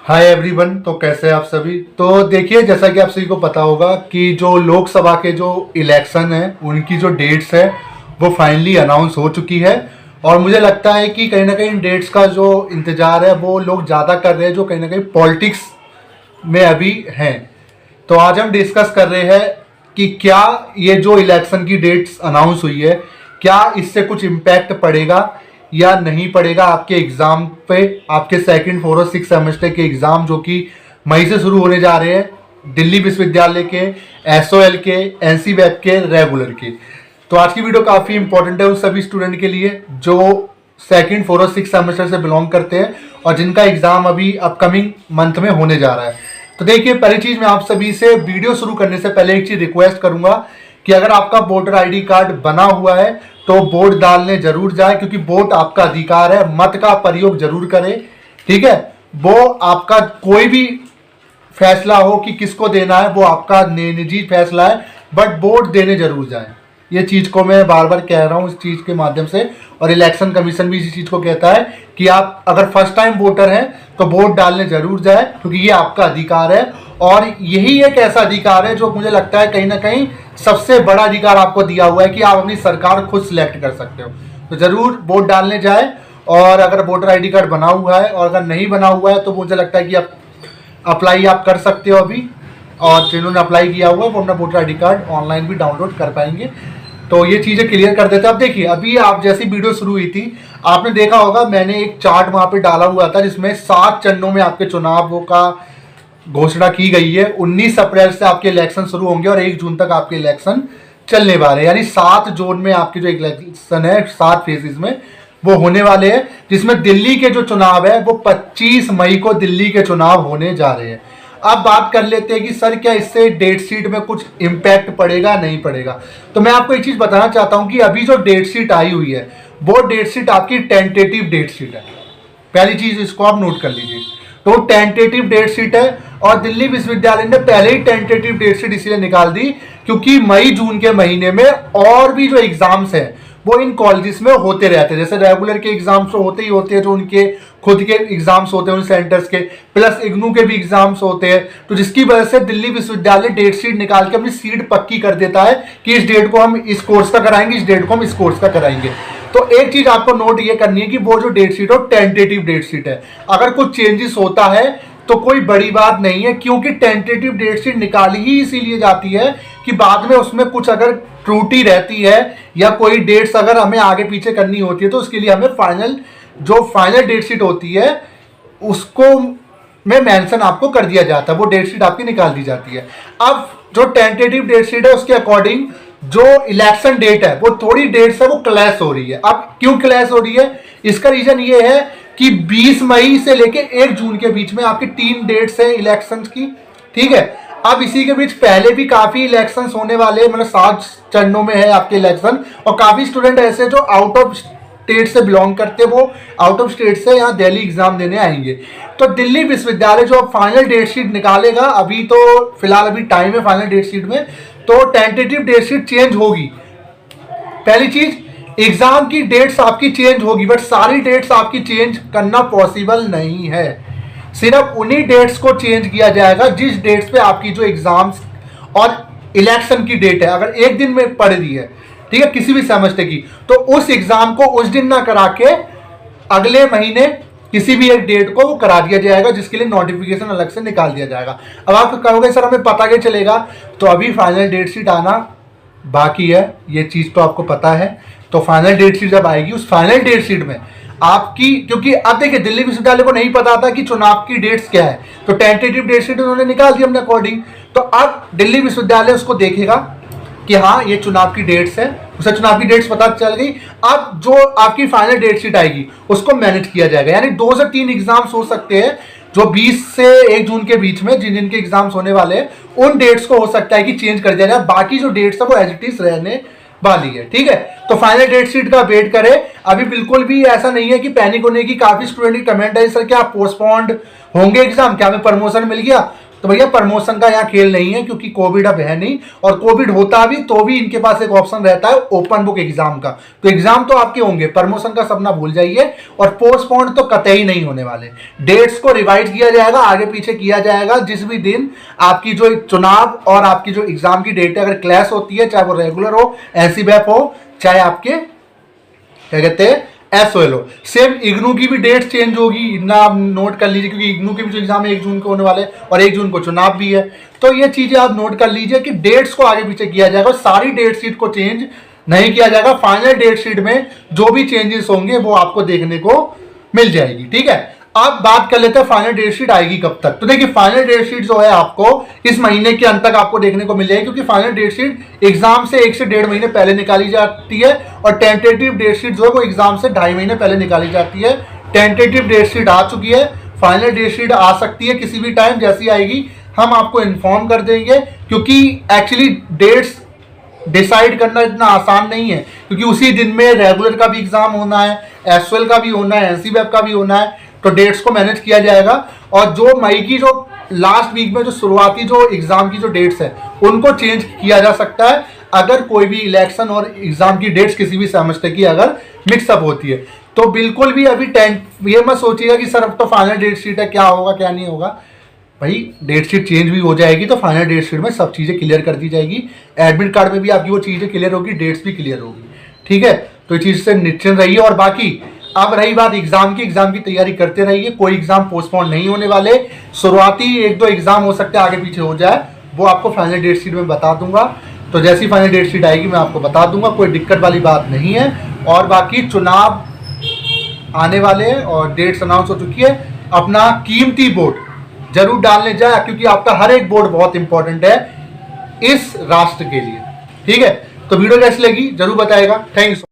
Hi everyone. तो कैसे हैं आप सभी। तो देखिए, जैसा कि आप सभी को पता होगा कि जो लोकसभा के जो इलेक्शन है उनकी जो डेट्स है वो फाइनली अनाउंस हो चुकी है। और मुझे लगता है कि कहीं ना कहीं डेट्स का जो इंतजार है वो लोग ज़्यादा कर रहे हैं जो कहीं ना कहीं पॉलिटिक्स में अभी हैं। तो आज हम डिस्कस कर रहे हैं कि क्या ये जो इलेक्शन की डेट्स अनाउंस हुई है क्या इससे कुछ इम्पैक्ट पड़ेगा या नहीं पड़ेगा आपके एग्जाम पे, आपके सेकंड फोर और सिक्स सेमेस्टर के एग्जाम जो कि मई से शुरू होने जा रहे हैं, दिल्ली विश्वविद्यालय के, एसओएल के, एनसीवैप के, रेगुलर के। तो आज की वीडियो काफ़ी इंपॉर्टेंट है उन सभी स्टूडेंट के लिए जो सेकंड फोर और सिक्स सेमेस्टर से बिलोंग करते हैं और जिनका एग्जाम अभी अपकमिंग मंथ में होने जा रहा है। तो देखिए, पहली चीज मैं आप सभी से वीडियो शुरू करने से पहले एक चीज रिक्वेस्ट करूंगा कि अगर आपका वोटर आईडी कार्ड बना हुआ है तो वोट डालने जरूर जाए, क्योंकि वोट आपका अधिकार है। मत का प्रयोग जरूर करें, ठीक है। वो आपका कोई भी फैसला हो कि किसको देना है वो आपका निजी फैसला है, बट वोट देने जरूर जाए। ये चीज को मैं बार बार कह रहा हूँ इस चीज के माध्यम से, और इलेक्शन कमीशन भी इसी चीज को कहता है कि आप अगर फर्स्ट टाइम वोटर हैं तो वोट डालने जरूर जाए, क्योंकि ये आपका अधिकार है। और यही एक ऐसा अधिकार है जो मुझे लगता है कहीं ना कहीं सबसे बड़ा अधिकार आपको दिया हुआ है कि आप अपनी सरकार खुद सिलेक्ट कर सकते हो। तो जरूर वोट डालने जाए। और अगर वोटर आईडी कार्ड बना हुआ है और अगर नहीं बना हुआ है तो मुझे लगता है कि आप अप्लाई आप कर सकते हो अभी। और जिन्होंने अप्लाई किया हुआ है वो अपना वोटर आईडी कार्ड ऑनलाइन भी डाउनलोड कर पाएंगे। तो ये चीज़ें क्लियर कर देते हैं। अब देखिए, अभी आप जैसी वीडियो शुरू हुई थी आपने देखा होगा मैंने एक चार्ट वहाँ पे डाला हुआ था जिसमें 7 चरणों में आपके चुनावों का घोषणा की गई है। 19 अप्रैल से आपके इलेक्शन शुरू होंगे और 1 जून तक आपके इलेक्शन चलने वाले हैं। यानी 7 जोन में आपके जो इलेक्शन है 7 फेजेस में वो होने वाले हैं, जिसमें दिल्ली के जो चुनाव है वो 25 मई को दिल्ली के चुनाव होने जा रहे हैं। अब बात कर लेते हैं कि सर क्या इससे डेट शीट में कुछ इम्पैक्ट पड़ेगा नहीं पड़ेगा। तो मैं आपको एक चीज बताना चाहता हूं कि अभी जो डेट शीट आई हुई है वो डेट शीट आपकी टेंटेटिव डेट शीट है। पहली चीज इसको आप नोट कर लीजिए। तो टेंटेटिव डेट शीट है और दिल्ली विश्वविद्यालय ने पहले ही टेंटेटिव डेट शीट इसलिए निकाल दी क्योंकि मई जून के महीने में और भी जो एग्जाम्स हैं वो इन कॉलेजेस में होते रहते हैं। जैसे रेगुलर के एग्जाम्स तो होते ही होते हैं, जो उनके खुद के एग्जाम्स होते हैं उन सेंटर्स के, प्लस इग्नू के भी एग्जाम्स होते हैं। तो जिसकी वजह से दिल्ली विश्वविद्यालय डेट शीट निकाल के अपनी सीट पक्की कर देता है कि इस डेट को हम इस कोर्स का कराएंगे, इस डेट को हम इस कोर्स का कराएंगे। तो एक चीज आपको नोट ये करनी है कि वो जो डेट शीट है टेंटेटिव डेट शीट है। अगर कुछ चेंजेस होता है तो कोई बड़ी बात नहीं है, क्योंकि टेंटेटिव डेट शीट निकाली ही इसीलिए जाती है कि बाद में उसमें कुछ अगर त्रुटि रहती है या कोई डेट्स अगर हमें आगे पीछे करनी होती है तो उसके लिए हमें फाइनल डेट शीट होती है उसको में मेंशन आपको कर दिया जाता है, वो डेट शीट आपकी निकाल दी जाती है। अब जो टेंटेटिव डेट शीट है उसके अकॉर्डिंग जो इलेक्शन डेट है वो थोड़ी डेट्स है वो क्लैश हो रही है। अब क्यों क्लैश हो रही है, इसका रीजन ये है कि 20 मई से लेके 1 जून के बीच में आपकी 3 डेट्स है इलेक्शंस की, ठीक है। अब इसी के बीच पहले भी काफी इलेक्शंस होने वाले, मतलब 7 चरणों में है आपके इलेक्शन, और काफी स्टूडेंट ऐसे जो आउट ऑफ स्टेट से बिलोंग करते हैं वो आउट ऑफ स्टेट से यहाँ दिल्ली एग्जाम देने आएंगे। तो दिल्ली विश्वविद्यालय जो फाइनल डेट शीट निकालेगा, अभी तो फिलहाल अभी टाइम है फाइनल डेट शीट में, तो टेंटेटिव डेट शीट चेंज होगी। पहली चीज, एग्जाम की डेट्स आपकी चेंज होगी, बट सारी डेट्स आपकी चेंज करना पॉसिबल नहीं है। सिर्फ उन्हीं डेट्स को चेंज किया जाएगा जिस डेट्स पे आपकी जो एग्जाम्स और इलेक्शन की डेट है अगर एक दिन में पड़ रही है, ठीक है, किसी भी सेमेस्टर की, तो उस एग्जाम को उस दिन ना करा के अगले महीने किसी भी एक डेट को वो करा दिया जाएगा, जिसके लिए नोटिफिकेशन अलग से निकाल दिया जाएगा। अब आप कहोगे सर हमें पता क्या चलेगा, तो अभी फाइनल डेट शीट आना बाकी है, ये चीज तो आपको पता है। तो फाइनल डेट शीट जब आएगी उस फाइनल डेट शीट में आपकी, क्योंकि अब देखिए दिल्ली विश्वविद्यालय को नहीं पता था कि चुनाव की डेट्स क्या है, तो टेंटेटिव डेट शीट उन्होंने निकाल दी अपने अकॉर्डिंग। तो अब दिल्ली विश्वविद्यालय उसको देखेगा कि हाँ ये चुनाव की डेट्स है, उसे चुनाव की डेट्स पता चल गई। अब जो आपकी फाइनल डेट शीट आएगी उसको मैनेज किया जाएगा, यानी 2 से 3 एग्जाम्स हो सकते हैं जो 20 से 1 जून के बीच में जिन जिनके एग्जाम्स होने वाले हैं उन डेट्स को हो सकता है कि चेंज कर दिया जाए, बाकी जो डेट्स है वो एज इट इज रहने वाली है, ठीक है। तो फाइनल डेट शीट का वेट करें। अभी बिल्कुल भी ऐसा नहीं है कि पैनिक होने की, काफी स्टूडेंट की कमेंट है सर क्या पोस्टपोन्ड होंगे एग्जाम, क्या हमें प्रमोशन मिल गया, तो भैया प्रमोशन का यहाँ खेल नहीं है, क्योंकि कोविड अब है नहीं, और कोविड होता भी तो भी इनके पास एक ऑप्शन रहता है ओपन बुक एग्जाम का। तो एग्जाम तो आपके होंगे, प्रमोशन का सपना भूल जाइए, और पोस्टपोन तो कतई नहीं होने वाले। डेट्स को रिवाइज किया जाएगा, आगे पीछे किया जाएगा। जिस भी दिन आपकी जो चुनाव और आपकी जो एग्जाम की डेट अगर क्लैश होती है, चाहे वो रेगुलर हो, एनसीबैप हो, चाहे आपके क्या कहते हैं एसओएल हो, सेम इग्नू की भी डेट चेंज होगी ना, आप नोट कर लीजिए, क्योंकि इग्नू के भी जो एग्जाम है 1 जून को होने वाले और 1 जून को चुनाव भी है। तो ये चीजें आप नोट कर लीजिए कि डेट्स को आगे पीछे किया जाएगा, सारी डेट शीट को चेंज नहीं किया जाएगा। फाइनल डेट शीट में जो भी चेंजेस होंगे वो आपको देखने को मिल जाएगी, ठीक है। अब बात कर लेते हैं फाइनल डेट शीट आएगी कब तक। तो देखिए फाइनल डेट शीट जो है आपको इस महीने के अंत तक आपको देखने को मिल जाएगी, क्योंकि फाइनल डेट शीट एग्जाम से 1 से 1.5 महीने पहले निकाली जाती है, और टेंटेटिव डेट शीट जो है वो एग्जाम से 2.5 महीने पहले निकाली जाती है। टेंटेटिव डेट शीट आ चुकी है, फाइनल डेट शीट आ सकती है किसी भी टाइम, जैसी आएगी हम आपको इन्फॉर्म कर देंगे, क्योंकि एक्चुअली डेट्स डिसाइड करना इतना आसान नहीं है, क्योंकि उसी दिन में रेगुलर का भी एग्जाम होना है, एसओएल का भी होना है, एनसीबैप का भी होना है, तो डेट्स को मैनेज किया जाएगा। और जो मई की जो लास्ट वीक में जो शुरुआती जो एग्जाम की जो डेट्स है उनको चेंज किया जा सकता है, अगर कोई भी इलेक्शन और एग्जाम की डेट्स किसी भी सेमेस्टर की अगर मिक्सअप होती है। तो बिल्कुल भी अभी ये मत सोचिएगा कि सर अब तो फाइनल डेट शीट है, क्या होगा क्या नहीं होगा। भाई डेट शीट चेंज भी हो जाएगी तो फाइनल डेट शीट में सब चीज़ें क्लियर कर दी जाएगी, एडमिट कार्ड में भी आपकी वो चीज़ें क्लियर होगी, डेट्स भी क्लियर होगी, ठीक है। तो इस चीज़ से निश्चिंत रहिए। और बाकी अब रही बात एग्जाम की तैयारी करते रहिए, कोई एग्जाम पोस्टपोन नहीं होने वाले। शुरुआती 1-2 एग्जाम हो सकते हैं आगे पीछे हो जाए, वो आपको फाइनल डेट शीट में बता दूंगा। तो जैसी फाइनल डेट शीट आएगी मैं आपको बता दूंगा, कोई दिक्कत वाली बात नहीं है। और बाकी चुनाव आने वाले हैं और डेट्स अनाउंस हो चुकी है, अपना कीमती वोट जरूर डालने जाए, क्योंकि आपका हर एक वोट बहुत इंपॉर्टेंट है इस राष्ट्र के लिए, ठीक है। तो वीडियो कैसी लगी जरूर बताएगा। Thank you.